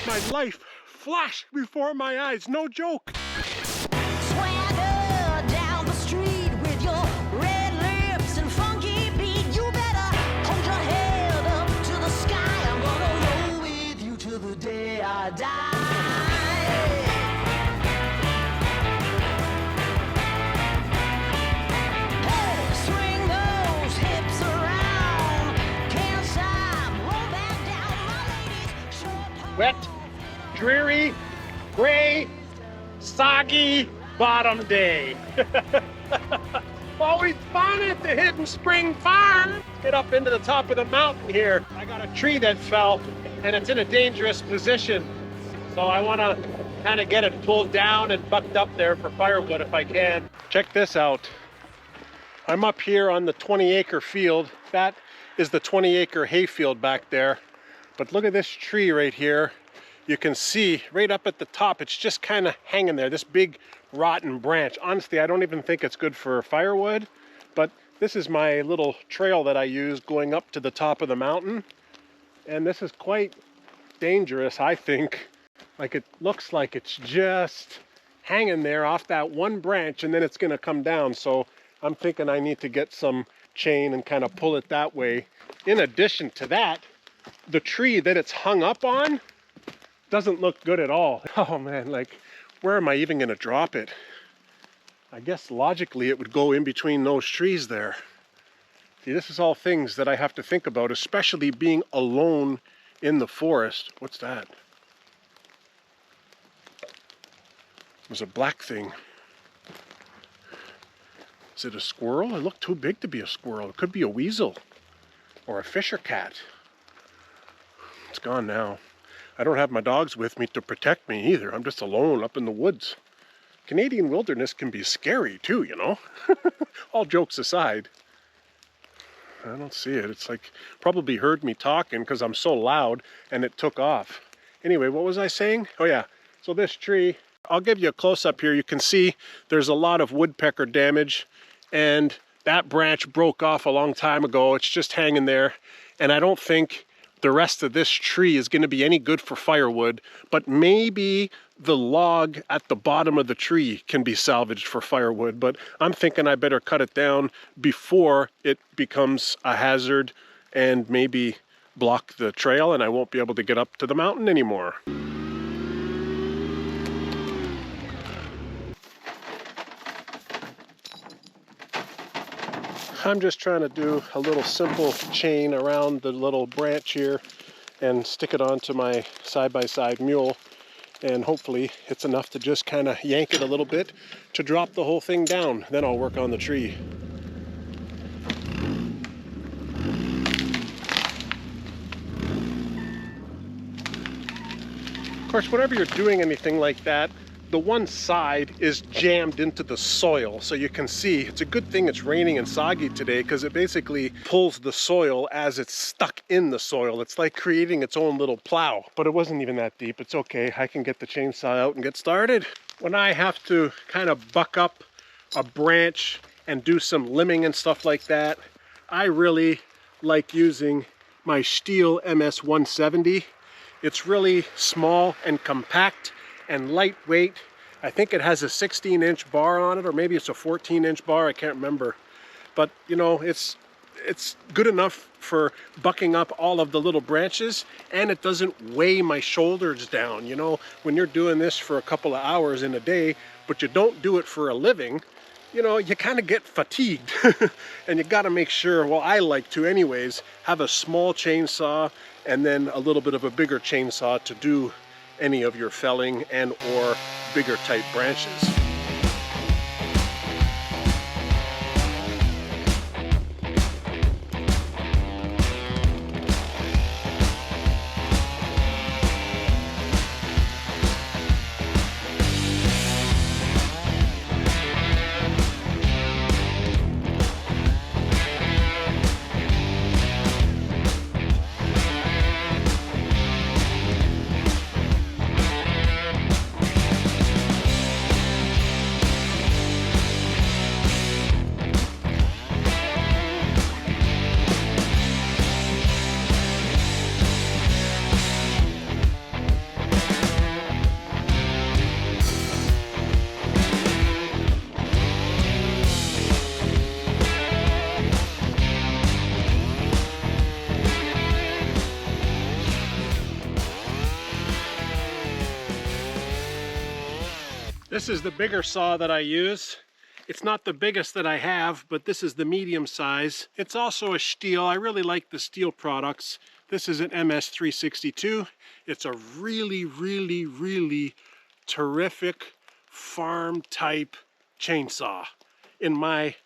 my life flash before my eyes, no joke. Swagger down the street with your red lips and funky beat. You better hold your head up to the sky. I'm gonna roll with you till the day I die. Hey, swing those hips around. Can't stop, roll back down, my ladies. Short Wet, dreary, gray, soggy bottom day. Always fun at the Hidden Spring Farm. Get up into the top of the mountain here. I got a tree that fell and it's in a dangerous position. So I want to kind of get it pulled down and bucked up there for firewood if I can. Check this out. I'm up here on the 20-acre field. That is the 20-acre hayfield back there. But look at this tree right here. You can see right up at the top, it's just kind of hanging there, this big rotten branch. Honestly, I don't even think it's good for firewood, but this is my little trail that I use going up to the top of the mountain. And this is quite dangerous, I think. Like, it looks like it's just hanging there off that one branch and then it's gonna come down. So I'm thinking I need to get some chain and kind of pull it that way. In addition to that, the tree that it's hung up on doesn't look good at all. Oh man, like, where am I even gonna drop it? I guess logically it would go in between those trees there. See, this is all things that I have to think about, especially being alone in the forest. What's that? There's a black thing. Is it a squirrel? It looked too big to be a squirrel. It could be a weasel or a fisher cat. It's gone now. I don't have my dogs with me to protect me either. I'm just alone up in the woods. Canadian wilderness can be scary too, you know? All jokes aside. I don't see it. It's like, probably heard me talking because I'm so loud and it took off. Anyway, what was I saying? Oh yeah, so this tree, I'll give you a close-up here. You can see there's a lot of woodpecker damage and that branch broke off a long time ago. It's just hanging there, and I don't think the rest of this tree is going to be any good for firewood, but maybe the log at the bottom of the tree can be salvaged for firewood. But I'm thinking I better cut it down before it becomes a hazard and maybe block the trail and I won't be able to get up to the mountain anymore. I'm just trying to do a little simple chain around the little branch here and stick it onto my side-by-side mule, and hopefully it's enough to just kind of yank it a little bit to drop the whole thing down. Then I'll work on the tree. Of course, whenever you're doing anything like that, the one side is jammed into the soil. So you can see, it's a good thing it's raining and soggy today because it basically pulls the soil as it's stuck in the soil. It's like creating its own little plow, but it wasn't even that deep. It's okay, I can get the chainsaw out and get started. When I have to kind of buck up a branch and do some limbing and stuff like that, I really like using my Stihl MS-170. It's really small and compact and lightweight. I think it has a 16-inch bar on it, or maybe it's a 14-inch bar, I can't remember. But you know, it's good enough for bucking up all of the little branches, and it doesn't weigh my shoulders down. You know, when you're doing this for a couple of hours in a day, but you don't do it for a living, you know, you kind of get fatigued. And you got to make sure, well, I like to anyways, have a small chainsaw and then a little bit of a bigger chainsaw to do any of your felling and or bigger type branches. This is the bigger saw that I use. It's not the biggest that I have, but this is the medium size. It's also a Stihl. I really like the Stihl products. This is an MS362. It's a really, really, really terrific farm type chainsaw in my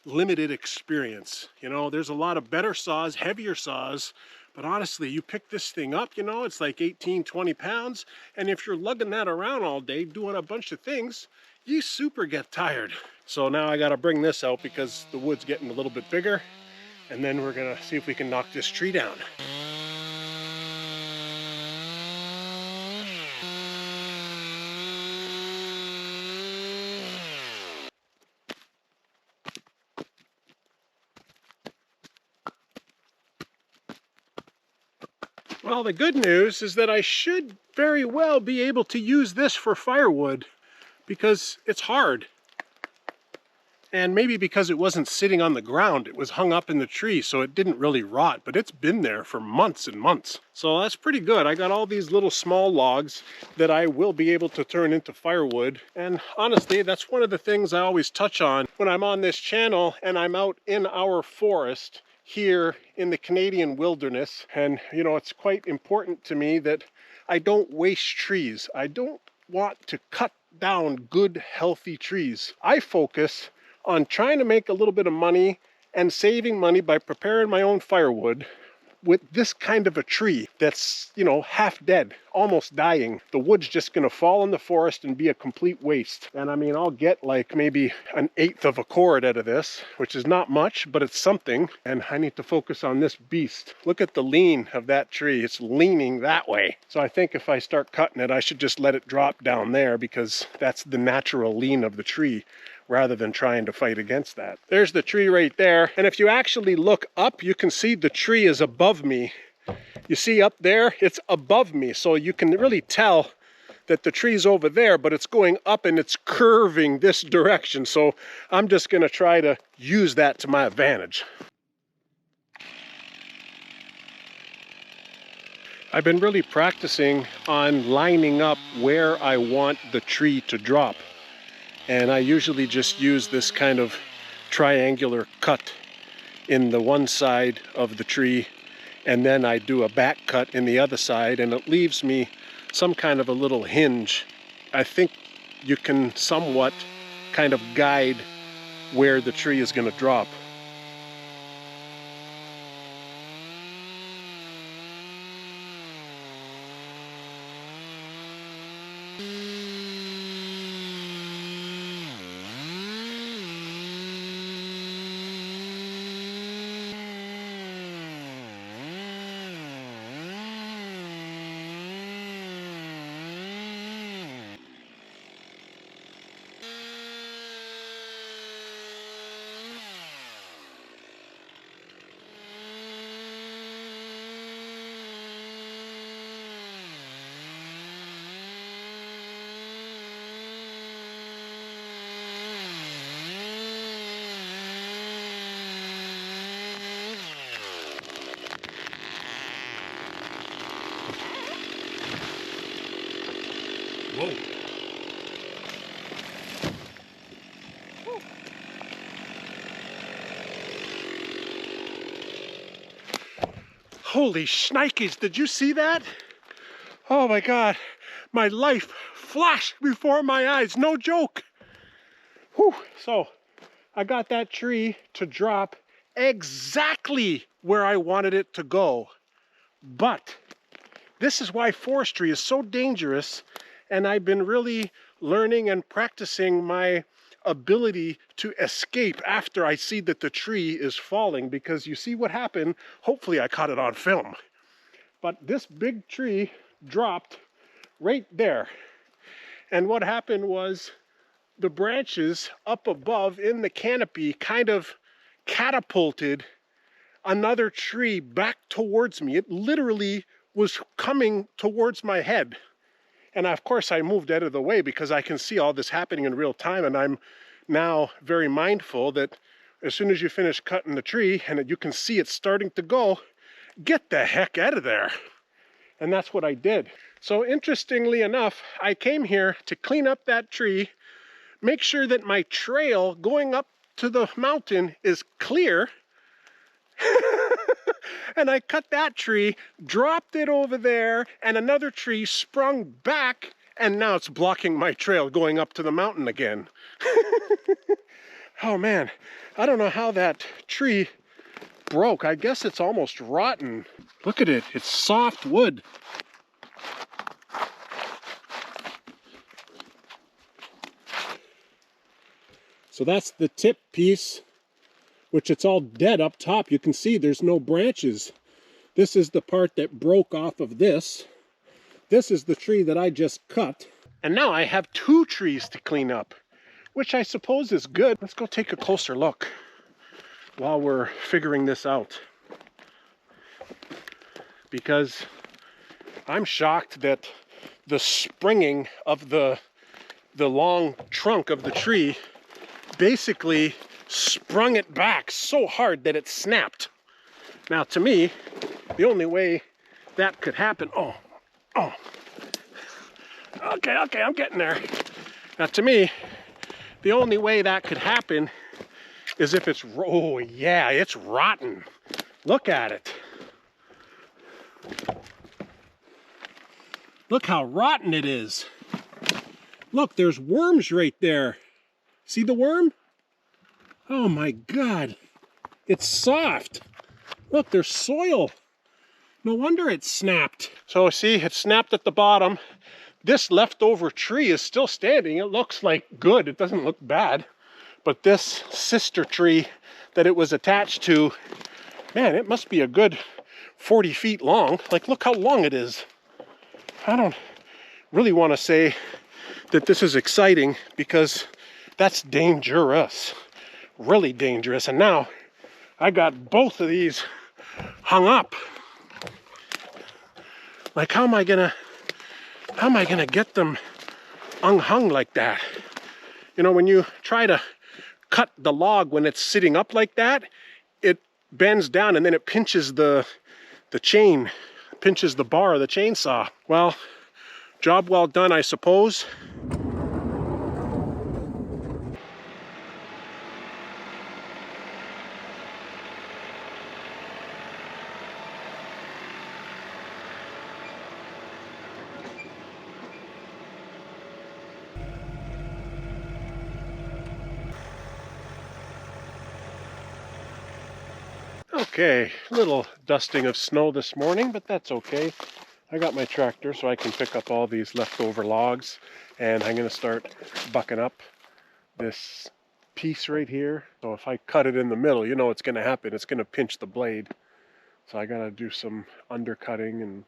limited experience. You know, there's a lot of better saws, heavier saws, but honestly, you pick this thing up, you know, it's like 18, 20 pounds. And if you're lugging that around all day doing a bunch of things, you super get tired. So now I got to bring this out because the wood's getting a little bit bigger. And then we're going to see if we can knock this tree down. Well, the good news is that I should very well be able to use this for firewood because it's hard. And maybe because it wasn't sitting on the ground, it was hung up in the tree, so it didn't really rot, but it's been there for months and months. So that's pretty good. I got all these little small logs that I will be able to turn into firewood. And honestly, that's one of the things I always touch on when I'm on this channel and I'm out in our forest here in the Canadian wilderness. And you know, it's quite important to me that I don't waste trees. I don't want to cut down good, healthy trees. I focus on trying to make a little bit of money and saving money by preparing my own firewood with this kind of a tree that's, you know, half dead, almost dying. The wood's just gonna fall in the forest and be a complete waste. And I mean, I'll get like maybe 1/8 of a cord out of this, which is not much, but it's something. And I need to focus on this beast. Look at the lean of that tree. It's leaning that way. So I think if I start cutting it, I should just let it drop down there because that's the natural lean of the tree, rather than trying to fight against that. There's the tree right there. And if you actually look up, you can see the tree is above me. You see up there, it's above me. So you can really tell that the tree's over there, but it's going up and it's curving this direction. So I'm just gonna try to use that to my advantage. I've been really practicing on lining up where I want the tree to drop. And I usually just use this kind of triangular cut in the one side of the tree, and then I do a back cut in the other side, and it leaves me some kind of a little hinge. I think you can somewhat kind of guide where the tree is going to drop. Whoa. Holy shnikes, did you see that? Oh my God, my life flashed before my eyes, no joke. Whew. So I got that tree to drop exactly where I wanted it to go. But this is why forestry is so dangerous, and I've been really learning and practicing my ability to escape after I see that the tree is falling, because you see what happened. Hopefully I caught it on film. But this big tree dropped right there. And what happened was the branches up above in the canopy kind of catapulted another tree back towards me. It literally was coming towards my head. And of course I moved out of the way because I can see all this happening in real time, and I'm now very mindful that as soon as you finish cutting the tree and you can see it starting to go, get the heck out of there. And that's what I did. So interestingly enough, I came here to clean up that tree make sure that my trail going up to the mountain is clear. And I cut that tree, dropped it over there, and another tree sprung back, and now it's blocking my trail going up to the mountain again. Oh man, I don't know how that tree broke. I guess it's almost rotten. Look at it, it's soft wood. So that's the tip piece, which it's all dead up top. You can see there's no branches. This is the part that broke off of this. This is the tree that I just cut. And now I have 2 trees to clean up, which I suppose is good. Let's go take a closer look while we're figuring this out. Because I'm shocked that the springing of the long trunk of the tree basically sprung it back so hard that it snapped. Now to me, the only way that could happen, okay, I'm getting there. Now to me, the only way that could happen is if it's, oh yeah, it's rotten. Look at it. Look how rotten it is. Look, there's worms right there. See the worm? Oh my God, it's soft. Look, there's soil. No wonder it snapped. So see, it snapped at the bottom. This leftover tree is still standing. It looks like good, it doesn't look bad. But this sister tree that it was attached to, man, it must be a good 40 feet long. Like, look how long it is. I don't really want to say that this is exciting because that's dangerous, really dangerous. And now I got both of these hung up. Like, how am I gonna get them unhung like that? You know, when you try to cut the log when it's sitting up like that, it bends down and then it pinches the chain, pinches the bar of the chainsaw. Well, job well done, I suppose. Okay, little dusting of snow this morning, but that's okay. I got my tractor so I can pick up all these leftover logs, and I'm going to start bucking up this piece right here. So if I cut it in the middle, you know what's going to happen. It's going to pinch the blade. So I got to do some undercutting, and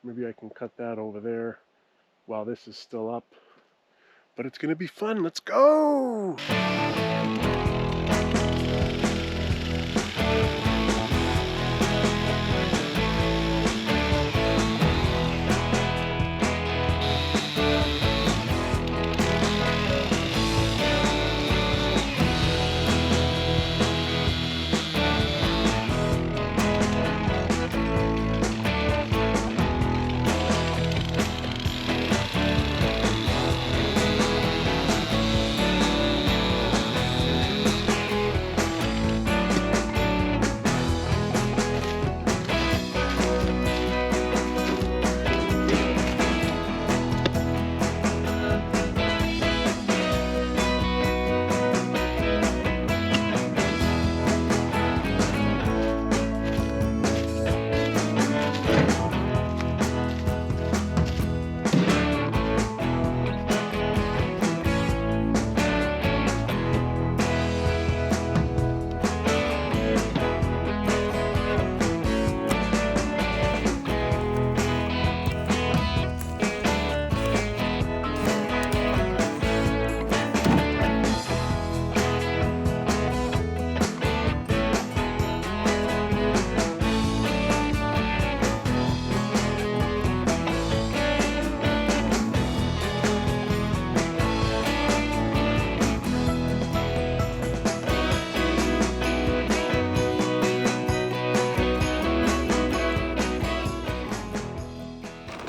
maybe I can cut that over there while this is still up. But it's going to be fun. Let's go!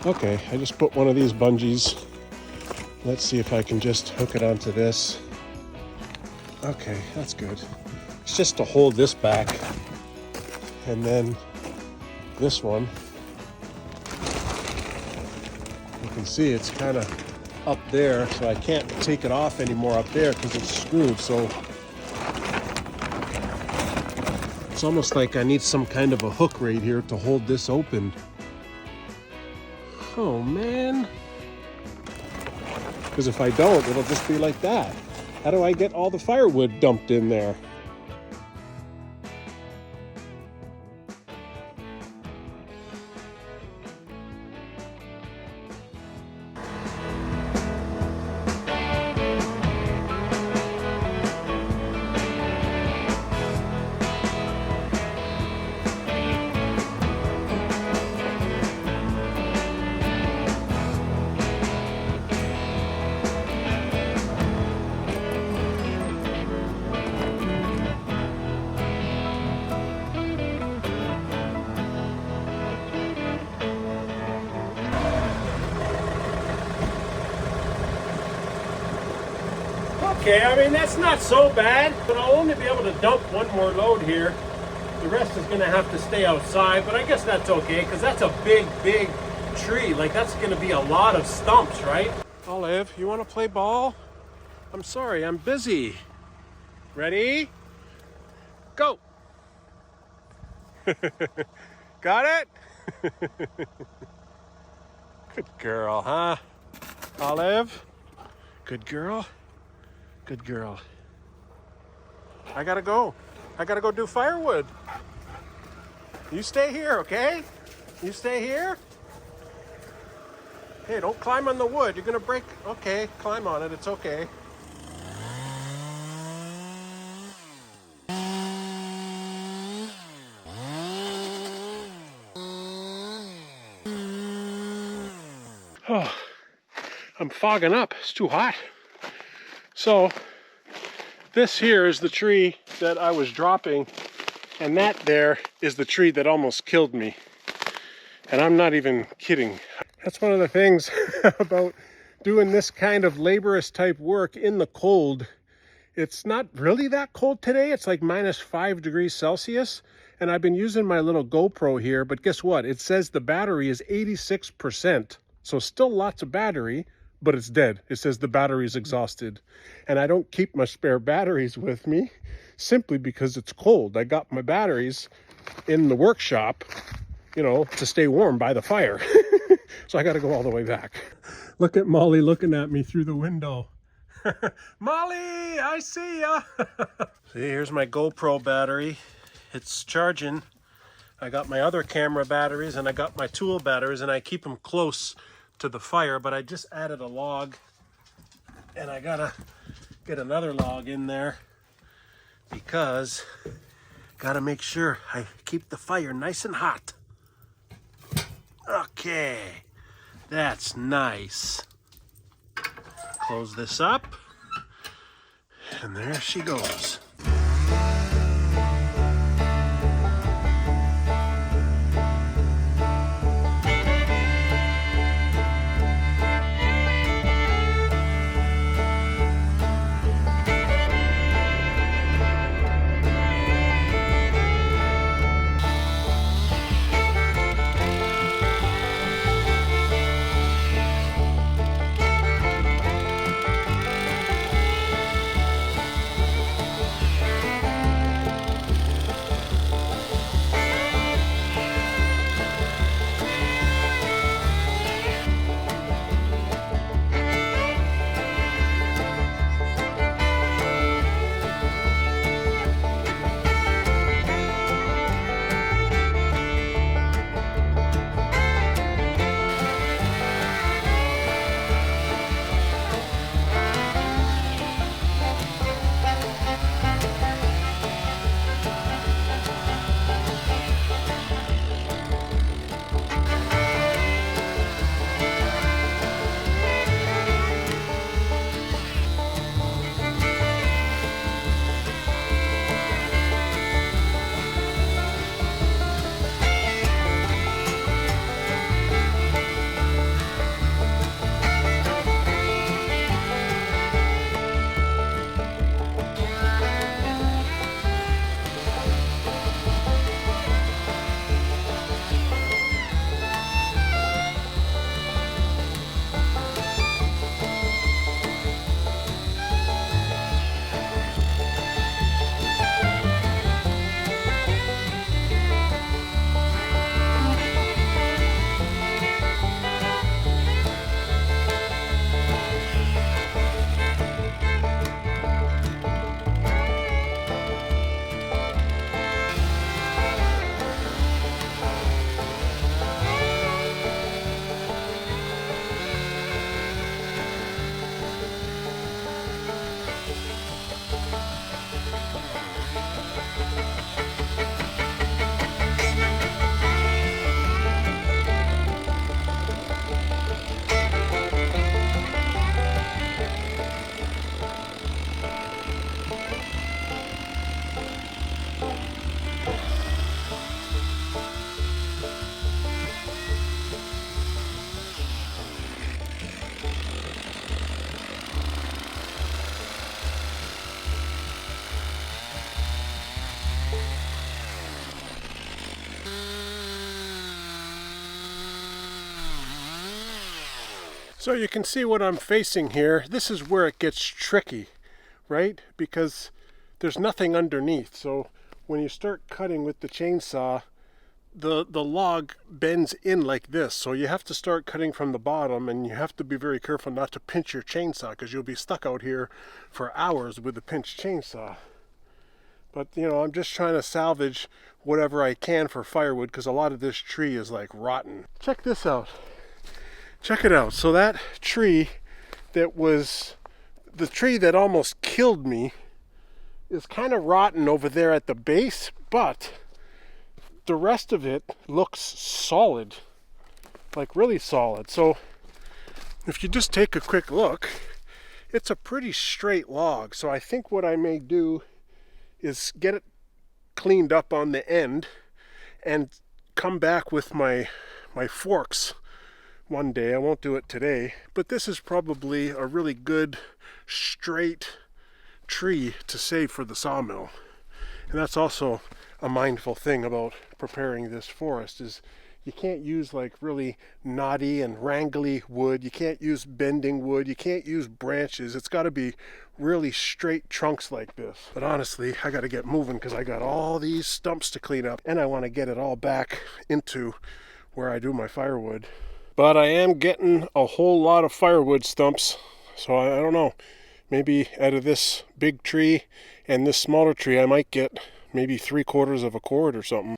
Okay, I just put one of these bungees Let's see if I can just hook it onto this. Okay, that's good. It's just to hold this back. And then this one, you can see it's kind of up there, so I can't take it off anymore up there because it's screwed. So it's almost like I need some kind of a hook right here to hold this open. Oh man. Because if I don't, it'll just be like that. How do I get all the firewood dumped in there? Okay, I mean, that's not so bad, but I'll only be able to dump one more load here. The rest is gonna have to stay outside, but I guess that's okay, because that's a big, big tree. Like, that's gonna be a lot of stumps, right? Olive, you wanna play ball? I'm sorry, I'm busy. Ready? Go! Got it? Good girl, huh? Olive? Good girl? Good girl. I gotta go. I gotta go do firewood. You stay here, okay? You stay here? Hey, don't climb on the wood. You're gonna break. Okay, climb on it. It's okay. Oh, I'm fogging up. It's too hot. So this here is the tree that I was dropping, and that there is the tree that almost killed me. And I'm not even kidding. That's one of the things about doing this kind of laborious type work in the cold. It's not really that cold today. It's like -5 degrees Celsius. And I've been using my little GoPro here, but guess what? It says the battery is 86%. So still lots of battery, but it's dead. It says the battery is exhausted. And I don't keep my spare batteries with me simply because it's cold. I got my batteries in the workshop, you know, to stay warm by the fire. So I got to go all the way back. Look at Molly looking at me through the window. Molly, I see ya. See, here's my GoPro battery. It's charging. I got my other camera batteries and I got my tool batteries, and I keep them close to the fire, but I just added a log and I gotta get another log in there because gotta make sure I keep the fire nice and hot. Okay, that's nice. Close this up and there she goes. So you can see what I'm facing here. This is where it gets tricky, right? Because there's nothing underneath. So when you start cutting with the chainsaw, the log bends in like this. So you have to start cutting from the bottom, and you have to be very careful not to pinch your chainsaw, because you'll be stuck out here for hours with a pinched chainsaw. But you know, I'm just trying to salvage whatever I can for firewood, because a lot of this tree is like rotten. Check this out. Check it out. So that tree that was the tree that almost killed me is kind of rotten over there at the base, but the rest of it looks solid, like really solid. So if you just take a quick look, it's a pretty straight log. So I think what I may do is get it cleaned up on the end and come back with my forks one day. I won't do it today, but this is probably a really good straight tree to save for the sawmill. And that's also a mindful thing about preparing this forest, is you can't use like really knotty and wrangly wood. You can't use bending wood. You can't use branches. It's got to be really straight trunks like this. But honestly, I got to get moving, because I got all these stumps to clean up, and I want to get it all back into where I do my firewood. But I am getting a whole lot of firewood stumps, so I don't know. Maybe out of this big tree and this smaller tree, I might get maybe 3/4 of a cord or something.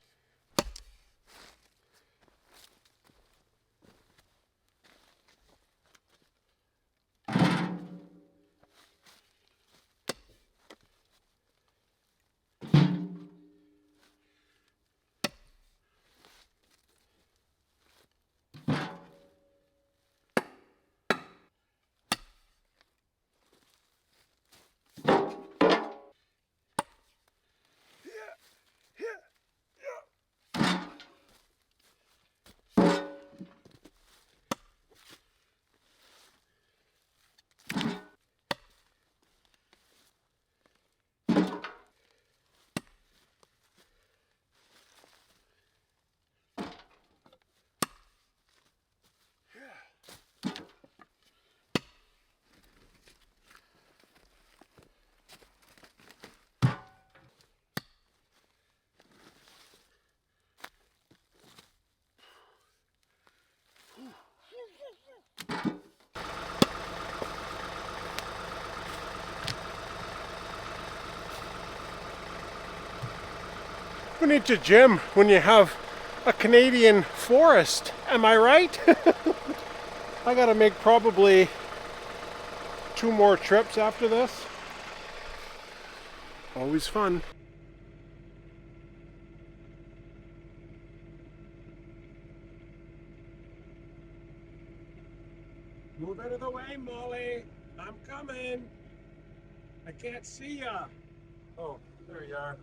Who needs a gym when you have a Canadian forest? Am I right? I gotta make probably 2 more trips after this. Always fun. Move out of the way, Molly. I'm coming. I can't see ya. Oh, there you are.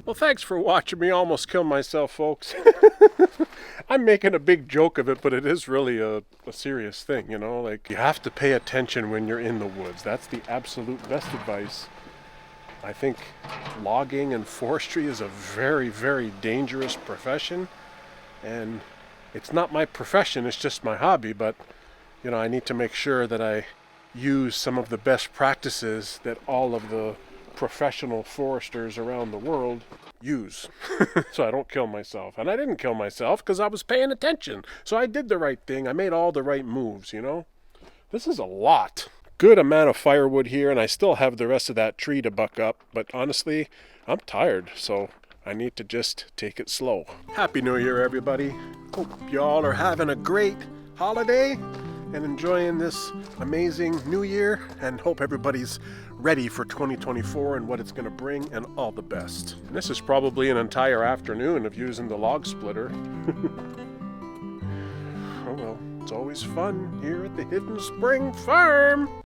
Well, thanks for watching me almost kill myself, folks. I'm making a big joke of it, but it is really a serious thing, you know? Like, you have to pay attention when you're in the woods. That's the absolute best advice. I think logging and forestry is a very, very dangerous profession. And it's not my profession, it's just my hobby, but, you know, I need to make sure that I use some of the best practices that all of the professional foresters around the world use so I don't kill myself. And I didn't kill myself because I was paying attention, so I did the right thing. I made all the right moves, you know. This is a lot. good amount of firewood here, and I still have the rest of that tree to buck up, but honestly, I'm tired, so I need to just take it slow. Happy New Year, everybody. Hope y'all are having a great holiday and enjoying this amazing new year, and hope everybody's ready for 2024 and what it's going to bring, and all the best. And this is probably an entire afternoon of using the log splitter. Oh well, it's always fun here at the Hidden Spring Farm.